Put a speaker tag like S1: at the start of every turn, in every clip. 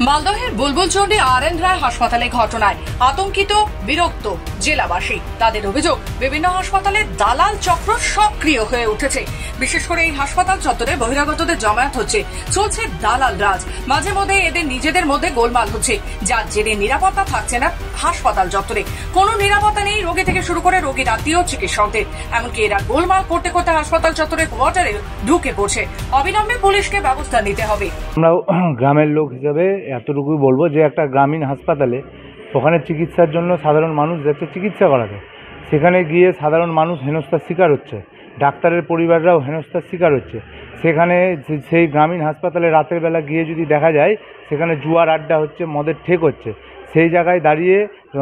S1: মালদহের বুলবুলচন্ডী আর.এন. রায় হাসপাতালে ঘটনায় আতঙ্কিত বিরক্ত জেলাবাসী। তাদের অভিযোগ, বিভিন্ন হাসপাতালে দালাল চক্র সক্রিয় হয়ে উঠেছে। বিশেষ করে এই হাসপাতাল চত্বরে বহিরাগতদের জমায়েত হচ্ছে, চলছে দালাল রাজ। মাঝে মধ্যে এদের নিজেদের মধ্যে গোলমাল হচ্ছে, যার জেরে নিরাপত্তা থাকছে না হাসপাতাল চত্বরে। কোনো নিরাপত্তা নেই রোগী থেকে শুরু করে রোগীর আত্মীয়, চিকিৎসকদের। এমনকি এরা গোলমাল করতে করতে হাসপাতাল চত্বরের কোয়ার্টারে ঢুকে পড়ছে। অবিলম্বে পুলিশকে ব্যবস্থা নিতে হবে।
S2: আমরা গ্রামের লোক হিসেবে এতটুকুই বলবো যে একটা গ্রামীণ হাসপাতালে ওখানে চিকিৎসার জন্য সাধারণ মানুষ যাচ্ছে চিকিৎসা করাতে, সেখানে গিয়ে সাধারণ মানুষ হেনস্থার শিকার হচ্ছে, ডাক্তারের পরিবাররাও হেনস্থার শিকার হচ্ছে। সেখানে সেই গ্রামীণ হাসপাতালে রাতের বেলা গিয়ে যদি দেখা যায় সেখানে জুয়ার আড্ডা হচ্ছে, মদের ঠেক হচ্ছে, সেই জায়গায় দাঁড়িয়ে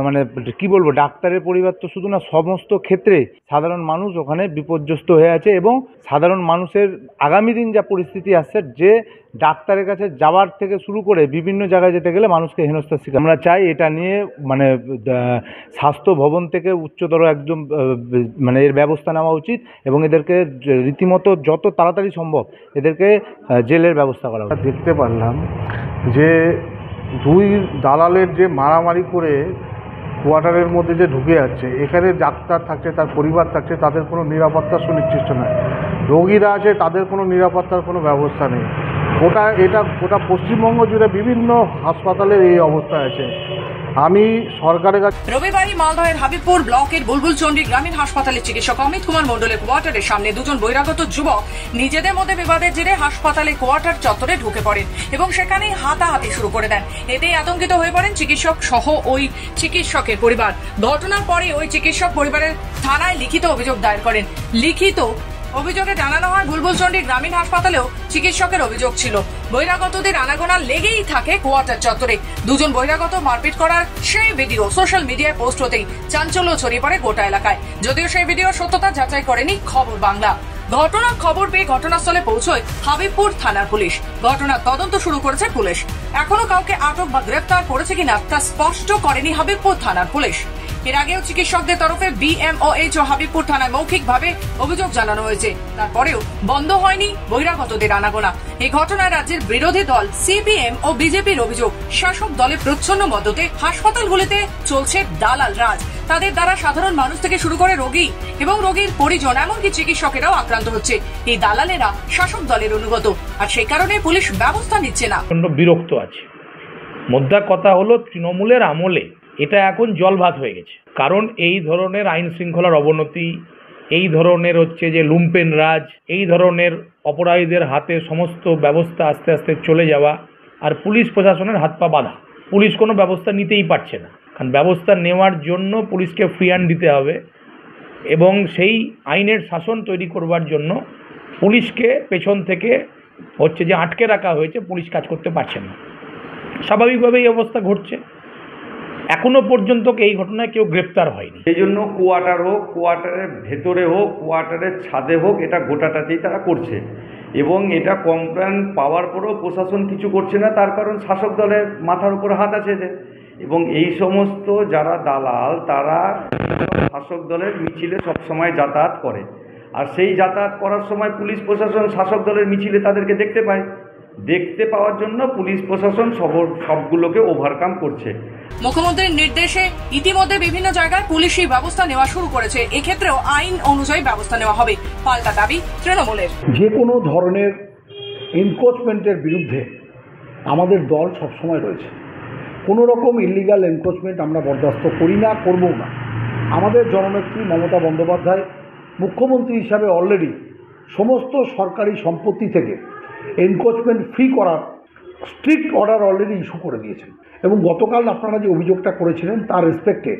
S2: মানে কি বলবো, ডাক্তারের পরিবার তো শুধু না, সমস্ত ক্ষেত্রে সাধারণ মানুষ ওখানে বিপর্যস্ত হয়ে আছে। এবং সাধারণ মানুষের আগামী দিন যা পরিস্থিতি আসছে, যে ডাক্তারের কাছে যাওয়ার থেকে শুরু করে বিভিন্ন জায়গায় যেতে গেলে মানুষকে হেনস্থার শিকার। আমরা চাই এটা নিয়ে মানে স্বাস্থ্য ভবন থেকে উচ্চতর একদম মানে এর ব্যবস্থা নেওয়া উচিত এবং এদেরকে রীতিমতো যত তাড়াতাড়ি সম্ভব এদেরকে জেলের ব্যবস্থা করা উচিত।
S3: দেখতে পারলাম যে দুই দালালের যে মারামারি করে কোয়ার্টারের মধ্যে যে ঢুকে যাচ্ছে, এখানে ডাক্তার থাকছে, তার পরিবার থাকছে, তাদের কোনো নিরাপত্তা সুনিশ্চিত নয়। রোগীরা আছে, তাদের কোনো নিরাপত্তার কোনো ব্যবস্থা নেই। গোটা পশ্চিমবঙ্গ জুড়ে বিভিন্ন হাসপাতালের এই অবস্থা আছে। আমি সরকারের কাছে
S1: রবিবারই মালদহের হাবিবপুর ব্লকের বুলবুলচন্ডী গ্রামীণ হাসপাতালের চিকিৎসক অমিত কুমার মণ্ডলের কোয়ার্টারের সামনে দুজন বহিরাগত যুবক নিজেদের মধ্যে বিবাদের জেরে হাসপাতালে কোয়ার্টার চত্বরে ঢুকে পড়েন এবং সেখানেই হাতাহাতি শুরু করে দেন। এতেই আতঙ্কিত হয়ে পড়েন চিকিৎসক সহ ওই চিকিৎসকের পরিবার। ঘটনার পরে ওই চিকিৎসক পরিবারের থানায় লিখিত অভিযোগ দায়ের করেন। লিখিত অভিযোগে জানানো হয়, বুলবুলচন্ডী গ্রামীণ হাসপাতালেও চিকিৎসকের অভিযোগ ছিল বহিরাগতদের আনাগোনা লেগেই থাকে কোয়ার্টার চত্বরে। দুজন বহিরাগত মারপিট করার সেই ভিডিও সোশ্যাল মিডিয়ায় পোস্ট হতেই চাঞ্চল্য ছড়িয়ে পড়ে গোটা এলাকায়। যদিও সেই ভিডিওর সত্যতা যাচাই করেনি খবর বাংলা। ঘটনার খবর পেয়ে ঘটনাস্থলে পৌঁছয় হাবিবপুর থানার পুলিশ। ঘটনার তদন্ত শুরু করেছে পুলিশ। এখনো কাউকে আটক বা গ্রেফতার করেছে কিনা তা স্পষ্ট করেনি হাবিবপুর থানার পুলিশ। এর আগেও চিকিৎসকদের তরফে BMOH ও হাবিবপুর থানায় মৌখিকভাবে অভিযোগ জানানো হয়েছে। তারপরেও বন্ধ হয়নি বহিরাগতদের আনাগোনা। এই ঘটনায় রাজ্যের বিরোধী দল CPM ও বিজেপির অভিযোগ, শাসক দলের প্রচ্ছন্ন মদতে হাসপাতালগুলিতে চলছে দালাল রাজ। তাদের দ্বারা সাধারণ মানুষ থেকে শুরু করে রোগী এবং রোগীর পরিজন এমনকি চিকিৎসকেরাও আক্রান্ত হচ্ছে। এই দালালেরা শাসক দলের অনুগত, আর সেই কারণে পুলিশ ব্যবস্থা নিচ্ছে না।
S4: বিরক্ত আছে। মোদ্দা কথা হলো, তৃণমূলের আমলে এটা এখন জলভাত হয়ে গেছে। কারণ এই ধরনের আইন শৃঙ্খলার অবনতি, এই ধরনের হচ্ছে যে লুম্পেন রাজ, এই ধরনের অপরাধীদের হাতে সমস্ত ব্যবস্থা আস্তে আস্তে চলে যাওয়া, আর পুলিশ প্রশাসনের হাত পা বাঁধা। পুলিশ কোনো ব্যবস্থা নিতেই পারছে না, কারণ ব্যবস্থা নেওয়ার জন্য পুলিশকে ফ্রি হ্যান্ড দিতে হবে এবং সেই আইনের শাসন তৈরি করবার জন্য পুলিশকে পেছন থেকে হচ্ছে যে আটকে রাখা হয়েছে, পুলিশ কাজ করতে পারছে না। স্বাভাবিকভাবে এই অবস্থা ঘটছে। এখনো পর্যন্ত এই ঘটনায় কেউ গ্রেপ্তার হয়নি।
S5: এই জন্য কোয়ার্টার হোক, কোয়ার্টারের ভেতরে হোক, কোয়ার্টারের ছাদে হোক, এটা গোটাটাতেই তারা করছে এবং এটা কমপ্লেন পাওয়ার পরেও প্রশাসন কিছু করছে না। তার কারণ শাসক দলের মাথার উপর হাত আছে এদের। এবং এই সমস্ত যারা দালাল, তারা শাসক দলের মিছিলে সবসময় যাতায়াত করে, আর সেই যাতায়াত করার সময় পুলিশ প্রশাসন শাসক দলের মিছিলে তাদেরকে দেখতে পায়। দেখতে পাওয়ার জন্য পুলিশ প্রশাসন সবগুলোকে ওভারকাম করছে।
S1: মুখ্যমন্ত্রীর নির্দেশে ইতিমধ্যে বিভিন্ন জায়গায় পুলিশি ব্যবস্থা নেওয়া শুরু করেছে। এক্ষেত্রেও আইন অনুযায়ী ব্যবস্থা নেওয়া হবে, পাল্টা দাবি তৃণমূলের।
S6: যে কোনো ধরনের এনক্রোচমেন্টের বিরুদ্ধে আমাদের দল সবসময় রয়েছে। কোনো রকম ইলিগাল এনক্রোচমেন্ট আমরা বরদাস্ত করি না, করবও না। আমাদের জননেত্রী মমতা বন্দ্যোপাধ্যায় মুখ্যমন্ত্রী হিসাবে অলরেডি সমস্ত সরকারি সম্পত্তি থেকে এনক্রোচমেন্ট ফ্রি করার স্ট্রিক্ট অর্ডার অলরেডি ইস্যু করে দিয়েছেন এবং গতকাল আপনারা যে অভিযোগটা করেছিলেন তার রেসপেক্টে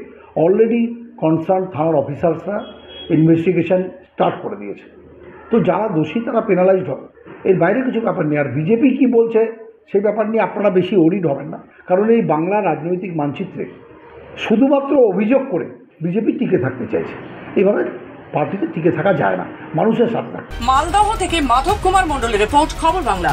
S6: অলরেডি কনসার্ন থানার অফিসার্সরা ইনভেস্টিগেশন স্টার্ট করে দিয়েছে। তো যারা দোষী তারা পেনালাইজড হবে, এর বাইরে কিছু ব্যাপার নেই। আর বিজেপি কী বলছে সেই ব্যাপার নিয়ে আপনারা বেশি ওরিড হবেন না, কারণ এই বাংলা রাজনৈতিক মানচিত্রে শুধুমাত্র অভিযোগ করে বিজেপি টিকে থাকতে চাইছে। এভাবে পার্টিতে টিকে থাকা যায় না, মানুষের সাথে।
S1: মালদহ থেকে মাধব কুমার মণ্ডলের রিপোর্ট, খবর বাংলা।